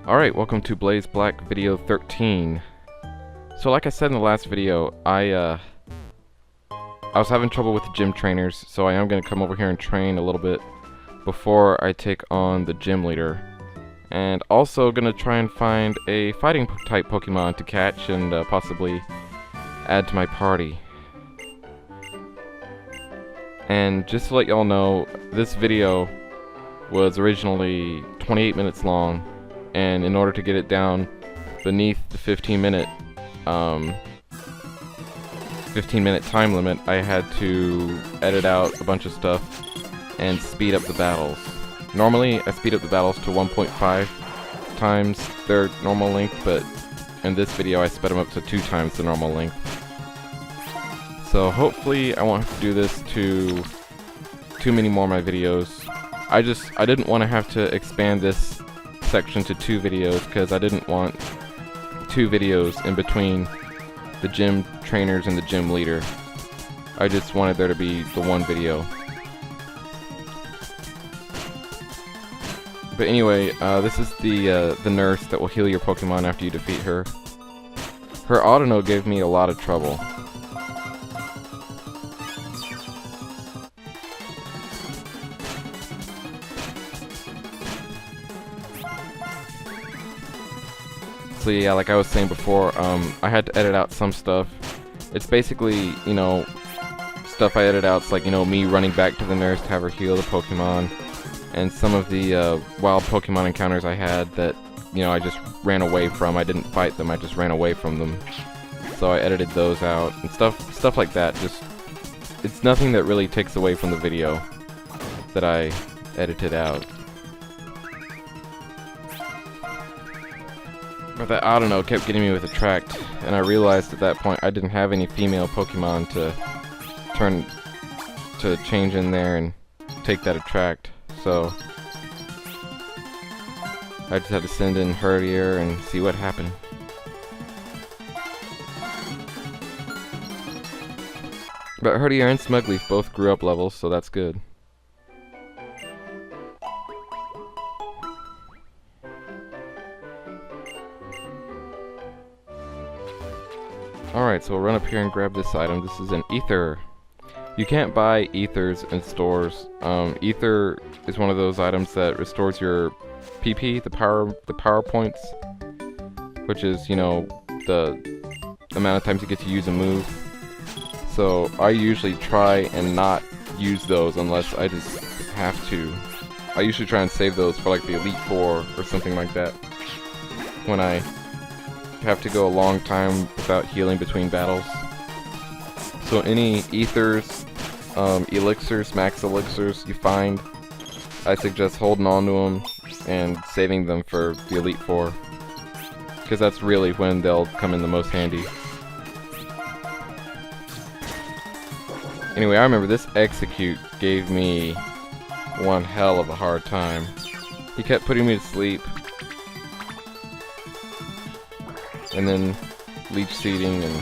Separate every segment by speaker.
Speaker 1: Alright, welcome to BlazeBlack video 13. So like I said in the last video, I was having trouble with the gym trainers, so I am going to come over here and train a little bit before I take on the gym leader. And also going to try and find a fighting type Pokemon to catch and possibly add to my party. And just to let y'all know, this video was originally 28 minutes long, and in order to get it down beneath the 15-minute time limit, I had to edit out a bunch of stuff and speed up the battles. Normally, I speed up the battles to 1.5 times their normal length, but in this video I sped them up to 2 times the normal length. So hopefully I won't have to do this to too many more of my videos. I didn't want to have to expand this section to 2 videos because I didn't want 2 videos in between the gym trainers and the gym leader. I just wanted there to be the one video. But anyway, this is the nurse that will heal your Pokemon after you defeat her. Her Audino gave me a lot of trouble. So yeah, like I was saying before, I had to edit out some stuff. It's basically, you know, stuff I edit out. It's like, you know, me running back to the nurse to have her heal the Pokemon, and some of the wild Pokemon encounters I had that, you know, I just ran away from. I didn't fight them, I just ran away from them. So I edited those out and stuff like that. Just, it's nothing that really takes away from the video that I edited out. But that Audino kept getting me with Attract, and I realized at that point I didn't have any female Pokemon to change in there and take that Attract. So I just had to send in Herdier and see what happened. But Herdier and Smugleaf both grew up levels, so that's good. Alright, so we'll run up here and grab this item. This is an Ether. You can't buy Ethers in stores. Ether is one of those items that restores your PP, the power points, which is, you know, the amount of times you get to use a move. So I usually try and not use those unless I just have to. I usually try and save those for like the Elite Four or something like that, when I have to go a long time without healing between battles. So any Ethers, Elixirs, Max Elixirs you find, I suggest holding on to them and saving them for the Elite Four, because that's really when they'll come in the most handy. Anyway, I remember this Execute gave me one hell of a hard time. He kept putting me to sleep, and then leech seeding, and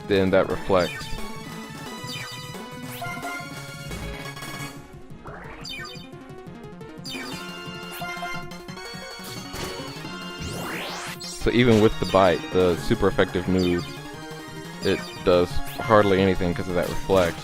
Speaker 1: then that Reflect. So even with the Bite, the super effective move, it does hardly anything because of that Reflect.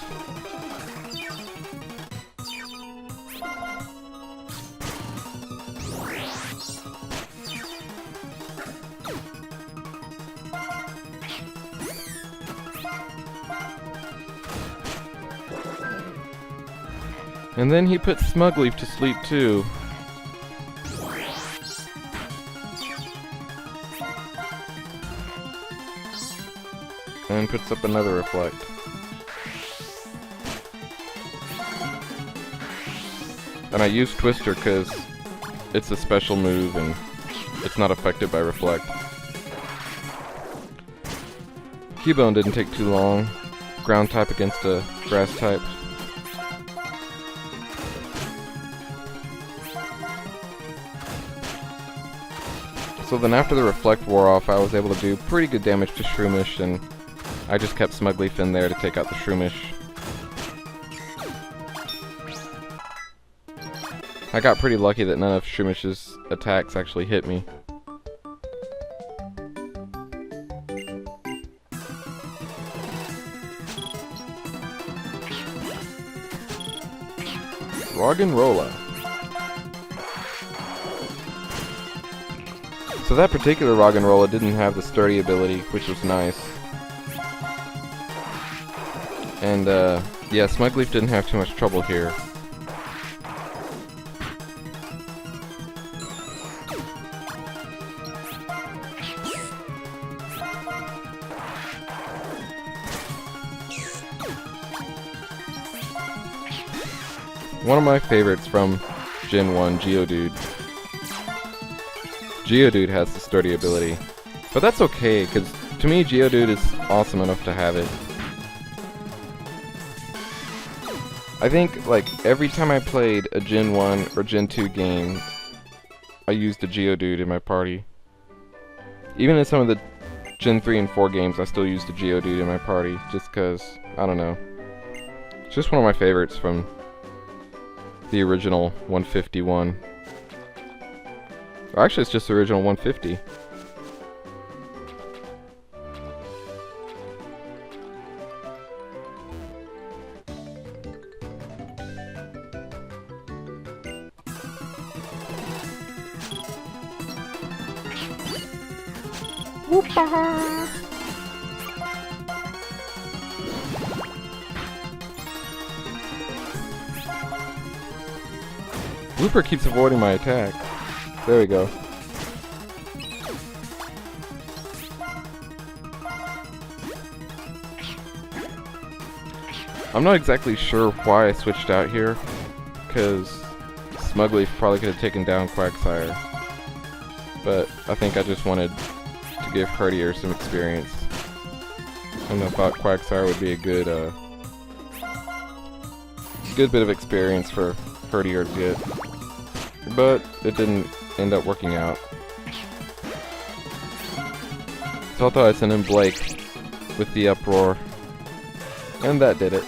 Speaker 1: And then he puts Smugleaf to sleep too. And puts up another Reflect. And I use Twister because it's a special move and it's not affected by Reflect. Cubone didn't take too long. Ground type against a grass type. So then after the Reflect wore off, I was able to do pretty good damage to Shroomish, and I just kept Smugleaf in there to take out the Shroomish. I got pretty lucky that none of Shumish's attacks actually hit me. Roggenrola. So that particular Roggenrola didn't have the sturdy ability, which was nice. And yeah, Smugleaf didn't have too much trouble here. One of my favorites from Gen 1, Geodude. Geodude has the sturdy ability. But that's okay, because to me Geodude is awesome enough to have it. I think, like, every time I played a Gen 1 or Gen 2 game, I used a Geodude in my party. Even in some of the Gen 3 and 4 games, I still used a Geodude in my party, just because, I don't know. It's just one of my favorites from the original 151. Or actually, it's just the original 150. Whoop-a-ha! Looper keeps avoiding my attack. There we go. I'm not exactly sure why I switched out here, because Smugleaf probably could have taken down Quagsire. But I think I just wanted to give Herdier some experience. And I thought Quagsire would be a good bit of experience for Herdier to get. But it didn't end up working out. So I thought I'd send in Blake with the Uproar. And that did it.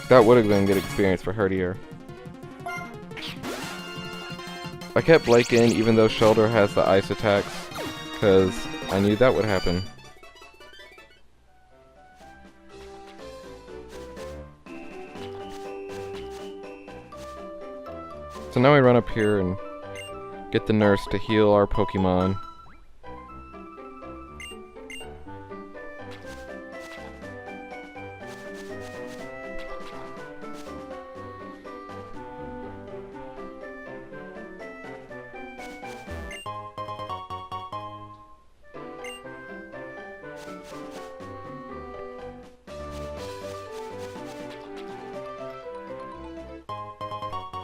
Speaker 1: That would have been good experience for Herdier. I kept Blake in even though Shellder has the ice attacks, because I knew that would happen. So now we run up here and get the nurse to heal our Pokemon.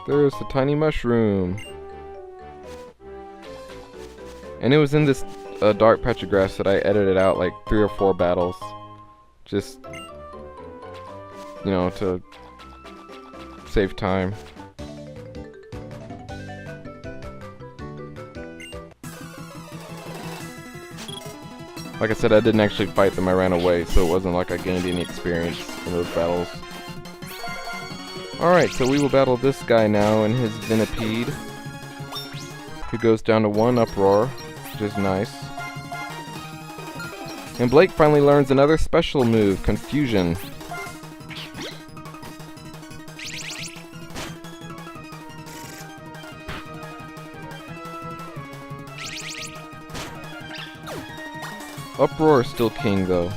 Speaker 1: There's the tiny mushroom. And it was in this dark patch of grass that I edited out like 3 or 4 battles. Just, you know, to save time. Like I said, I didn't actually fight them, I ran away, so it wasn't like I gained any experience in those battles. Alright, so we will battle this guy now in his Venipede, who goes down to 1 Uproar, which is nice. And Blake finally learns another special move, Confusion. Uproar is still king, though.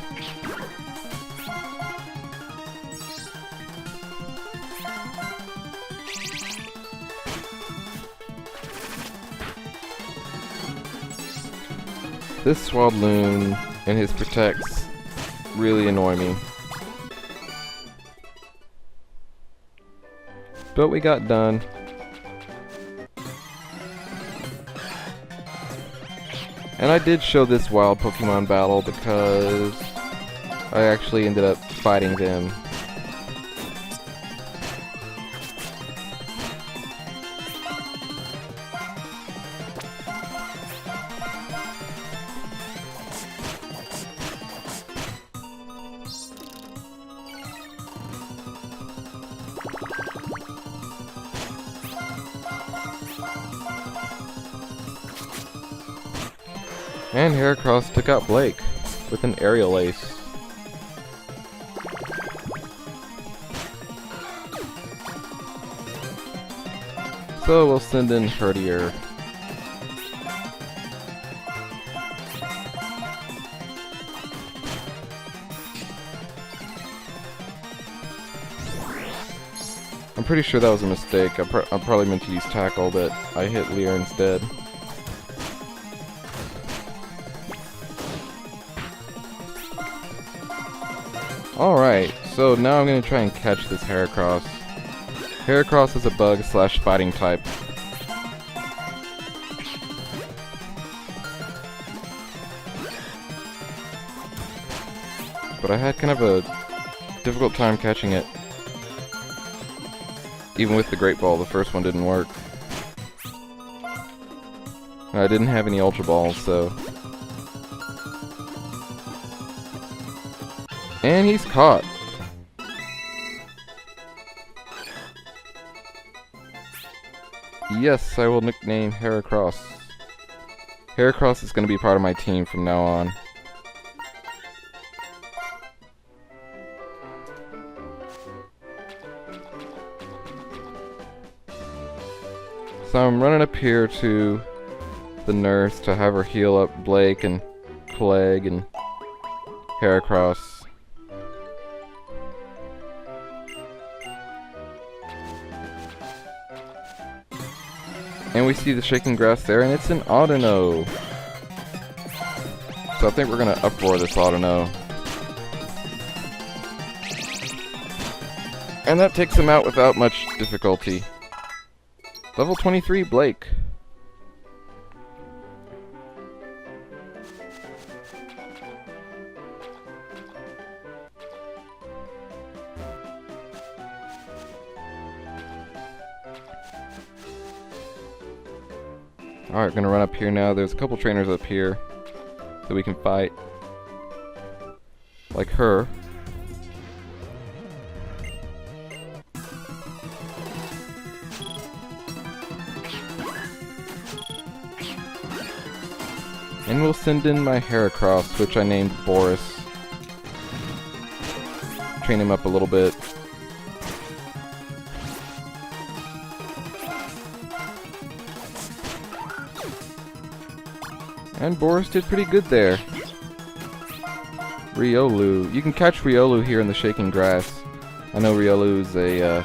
Speaker 1: This Swadloon and his Protects really annoy me. But we got done. And I did show this wild Pokemon battle because I actually ended up fighting them. And Heracross took out Blake with an aerial ace. So we'll send in Herdier. I'm pretty sure that was a mistake. I probably meant to use Tackle, but I hit Leer instead. Alright, so now I'm going to try and catch this Heracross. Heracross is a bug slash fighting type. But I had kind of a difficult time catching it. Even with the Great Ball, the first one didn't work. I didn't have any Ultra Balls, so... And he's caught. Yes, I will nickname Heracross. Heracross is going to be part of my team from now on. So I'm running up here to the nurse to have her heal up Blake and Plague and Heracross. And we see the shaking grass there, and it's an Audino. So I think we're gonna uproar this Audino. And that takes him out without much difficulty. Level 23 Blake. Alright, we're gonna run up here now. There's a couple trainers up here that we can fight. Like her. And we'll send in my Heracross, which I named Boris. Train him up a little bit. And Boris did pretty good there. Riolu. You can catch Riolu here in the shaking grass. I know Riolu is a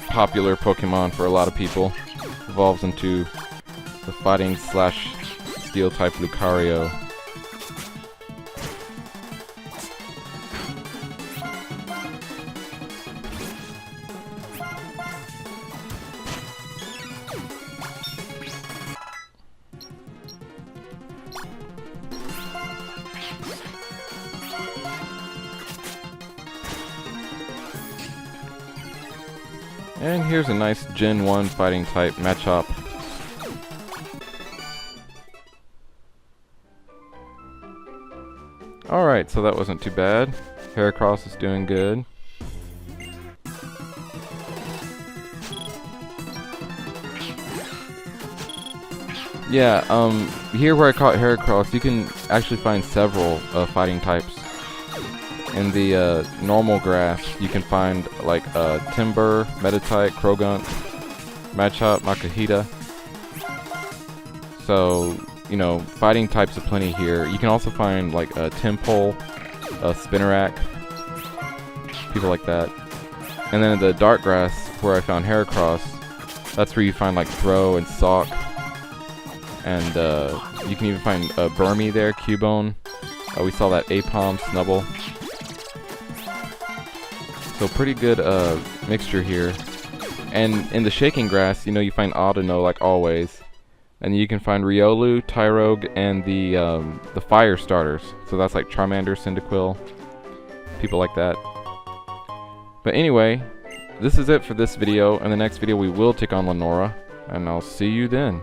Speaker 1: popular Pokemon for a lot of people. Evolves into the fighting slash steel type Lucario. And here's a nice Gen 1 fighting type Machop. Alright, so that wasn't too bad. Heracross is doing good. Yeah, here where I caught Heracross, you can actually find several fighting types. In the normal grass, you can find like Timber, Meditite, Krogunk, Machop, Makuhita. So, you know, fighting types aplenty here. You can also find like a Timpole, a Spinnerack, people like that. And then in the dark grass, where I found Heracross, that's where you find like Throw and Sock. And you can even find Burmy there, Cubone. We saw that Apom, Snubble. So pretty good mixture here. And in the shaking grass, you know, you find Audino like always. And you can find Riolu, Tyrogue, and the fire starters. So that's like Charmander, Cyndaquil, people like that. But anyway, this is it for this video. In the next video we will take on Lenora. And I'll see you then.